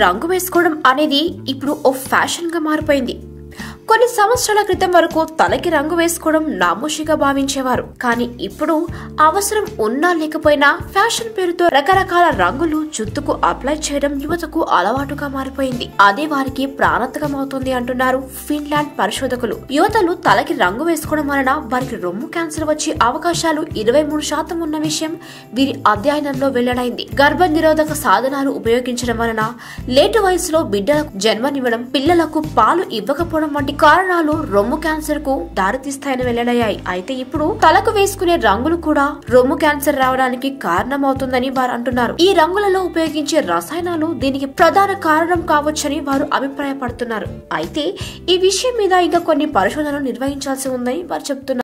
రంగు వేసుకోవడం అనేది ఇప్పుడు ఓ ఫ్యాషన్ గా మారిపోయింది. కొన్ని సంవత్సరాల క్రితం వరకు తలకి రంగు వేసుకోవడం నామోషిగా భావించేవారు. కానీ ఇప్పుడు అవసరం ఉన్నా లేకపోయినా ఫ్యాషన్ పేరుతో రకరకాల రంగులు జుట్టుకు అప్లై చేయడం యువతకు అలవాటుగా మారిపోయింది. అదే వారికి ప్రాణాంతకమవుతుంది అంటున్నారు ఫిన్లాండ్ పరిశోధకులు. యువతలు తలకి రంగు వేసుకోవడం వలన వారికి రొమ్ము క్యాన్సర్ వచ్చే అవకాశాలు 23% ఉన్న విషయం వీరి అధ్యయనంలో వెల్లడైంది. గర్భ నిరోధక సాధనాలు ఉపయోగించడం వలన లేటు వయసులో బిడ్డలకు జన్మనివ్వడం, పిల్లలకు పాలు ఇవ్వకపోవడం వంటి కారణాలు రొమ్ము క్యాన్సర్ కు దారితీస్తాయని వెల్లడయ్యాయి. అయితే ఇప్పుడు తలకు వేసుకునే రంగులు కూడా రొమ్ము క్యాన్సర్ రావడానికి కారణమవుతుందని వారు అంటున్నారు. ఈ రంగులలో ఉపయోగించే రసాయనాలు దీనికి ప్రధాన కారణం కావచ్చని వారు అభిప్రాయపడుతున్నారు. అయితే ఈ విషయం మీద ఇంకా కొన్ని పరిశోధనలు నిర్వహించాల్సి ఉందని వారు చెబుతున్నారు.